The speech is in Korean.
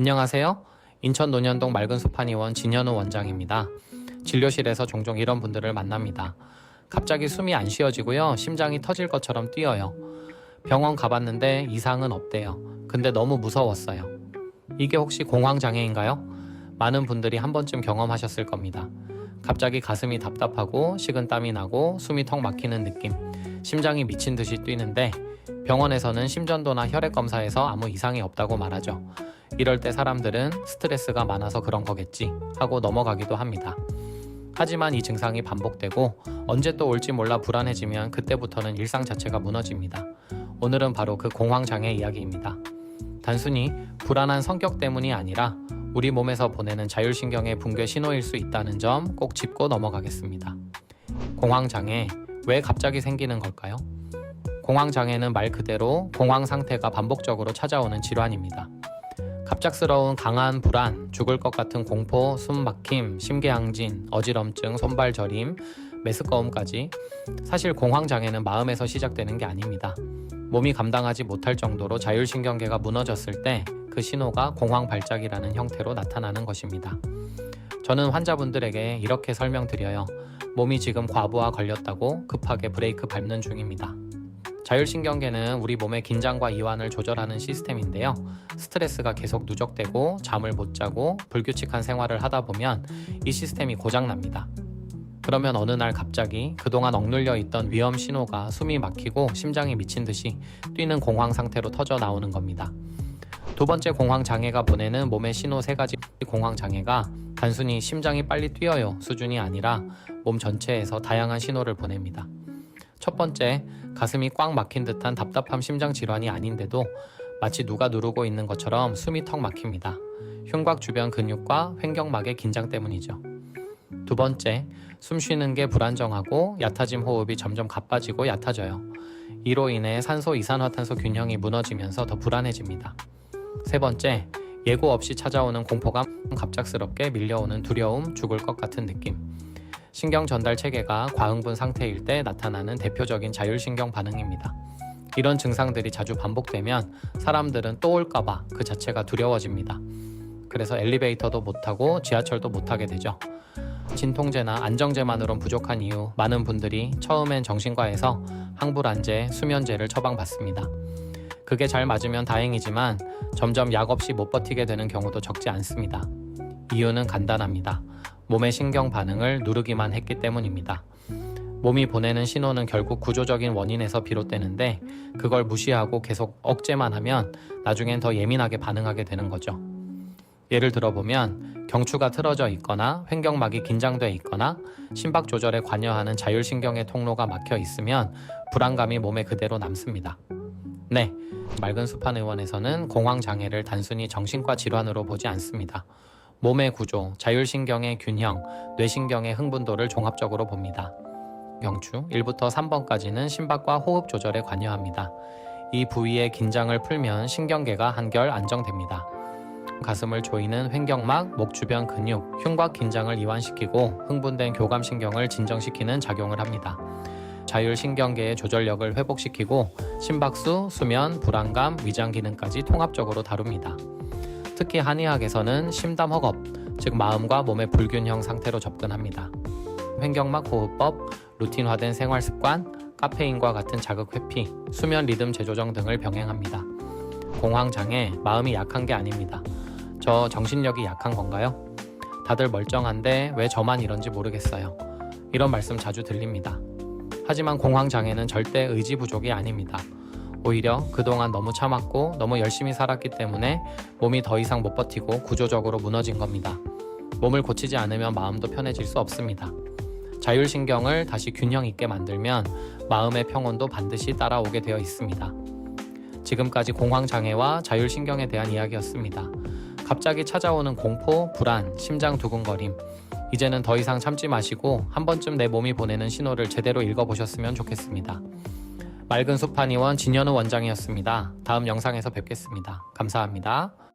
안녕하세요. 인천 논현동 맑은 숲한의원 진현우 원장입니다. 진료실에서 종종 이런 분들을 만납니다. 갑자기 숨이 안 쉬어지고요. 심장이 터질 것처럼 뛰어요. 병원 가봤는데 이상은 없대요. 근데 너무 무서웠어요. 이게 혹시 공황장애인가요? 많은 분들이 한 번쯤 경험하셨을 겁니다. 갑자기 가슴이 답답하고 식은땀이 나고 숨이 턱 막히는 느낌, 심장이 미친 듯이 뛰는데 병원에서는 심전도나 혈액 검사에서 아무 이상이 없다고 말하죠. 이럴 때 사람들은 스트레스가 많아서 그런 거겠지 하고 넘어가기도 합니다. 하지만 이 증상이 반복되고 언제 또 올지 몰라 불안해지면 그때부터는 일상 자체가 무너집니다. 오늘은 바로 그 공황장애 이야기입니다. 단순히 불안한 성격 때문이 아니라 우리 몸에서 보내는 자율신경의 붕괴 신호일 수 있다는 점 꼭 짚고 넘어가겠습니다. 공황장애, 왜 갑자기 생기는 걸까요? 공황장애는 말 그대로 공황 상태가 반복적으로 찾아오는 질환입니다. 갑작스러운 강한 불안, 죽을 것 같은 공포, 숨막힘, 심계항진, 어지럼증, 손발 저림, 메스꺼움까지. 사실 공황장애는 마음에서 시작되는 게 아닙니다. 몸이 감당하지 못할 정도로 자율신경계가 무너졌을 때 그 신호가 공황 발작이라는 형태로 나타나는 것입니다. 저는 환자분들에게 이렇게 설명드려요. 몸이 지금 과부하 걸렸다고 급하게 브레이크 밟는 중입니다. 자율신경계는 우리 몸의 긴장과 이완을 조절하는 시스템인데요. 스트레스가 계속 누적되고 잠을 못 자고 불규칙한 생활을 하다 보면 이 시스템이 고장납니다. 그러면 어느 날 갑자기 그동안 억눌려 있던 위험 신호가 숨이 막히고 심장이 미친 듯이 뛰는 공황 상태로 터져 나오는 겁니다. 두 번째 공황장애가 보내는 몸의 신호 3가지. 공황장애가 단순히 심장이 빨리 뛰어요 수준이 아니라 몸 전체에서 다양한 신호를 보냅니다. 첫 번째, 가슴이 꽉 막힌 듯한 답답함 심장 질환이 아닌데도 마치 누가 누르고 있는 것처럼 숨이 턱 막힙니다. 흉곽 주변 근육과 횡격막의 긴장 때문이죠. 두 번째, 숨 쉬는 게 불안정하고 얕아진 호흡이 점점 가빠지고 얕아져요. 이로 인해 산소 이산화탄소 균형이 무너지면서 더 불안해집니다. 세 번째, 예고 없이 찾아오는 공포감, 갑작스럽게 밀려오는 두려움, 죽을 것 같은 느낌. 신경 전달 체계가 과흥분 상태일 때 나타나는 대표적인 자율신경 반응입니다. 이런 증상들이 자주 반복되면 사람들은 또 올까봐 그 자체가 두려워집니다. 그래서 엘리베이터도 못 타고 지하철도 못 타게 되죠. 진통제나 안정제만으론 부족한 이유 많은 분들이 처음엔 정신과에서 항불안제, 수면제를 처방받습니다. 그게 잘 맞으면 다행이지만 점점 약 없이 못 버티게 되는 경우도 적지 않습니다. 이유는 간단합니다. 몸의 신경 반응을 누르기만 했기 때문입니다. 몸이 보내는 신호는 결국 구조적인 원인에서 비롯되는데 그걸 무시하고 계속 억제만 하면 나중엔 더 예민하게 반응하게 되는 거죠. 예를 들어보면 경추가 틀어져 있거나 횡격막이 긴장돼 있거나 심박 조절에 관여하는 자율신경의 통로가 막혀 있으면 불안감이 몸에 그대로 남습니다. 네, 맑은 숲한의원에서는 공황장애를 단순히 정신과 질환으로 보지 않습니다. 몸의 구조, 자율신경의 균형, 뇌신경의 흥분도를 종합적으로 봅니다. 경추 1부터 3번까지는 심박과 호흡 조절에 관여합니다. 이 부위의 긴장을 풀면 신경계가 한결 안정됩니다. 가슴을 조이는 횡격막, 목 주변 근육, 흉곽 긴장을 이완시키고 흥분된 교감신경을 진정시키는 작용을 합니다. 자율신경계의 조절력을 회복시키고 심박수, 수면, 불안감, 위장 기능까지 통합적으로 다룹니다. 특히 한의학에서는 심담허겁, 즉 마음과 몸의 불균형 상태로 접근합니다. 횡격막 호흡법, 루틴화된 생활습관, 카페인과 같은 자극 회피, 수면 리듬 재조정 등을 병행합니다. 공황장애, 마음이 약한 게 아닙니다. 저 정신력이 약한 건가요? 다들 멀쩡한데 왜 저만 이런지 모르겠어요. 이런 말씀 자주 들립니다. 하지만 공황장애는 절대 의지 부족이 아닙니다. 오히려 그동안 너무 참았고 너무 열심히 살았기 때문에 몸이 더 이상 못 버티고 구조적으로 무너진 겁니다. 몸을 고치지 않으면 마음도 편해질 수 없습니다. 자율신경을 다시 균형 있게 만들면 마음의 평온도 반드시 따라오게 되어 있습니다. 지금까지 공황장애와 자율신경에 대한 이야기였습니다. 갑자기 찾아오는 공포, 불안, 심장 두근거림, 이제는 더 이상 참지 마시고 한 번쯤 내 몸이 보내는 신호를 제대로 읽어보셨으면 좋겠습니다. 맑은 숲한의원 진현우 원장이었습니다. 다음 영상에서 뵙겠습니다. 감사합니다.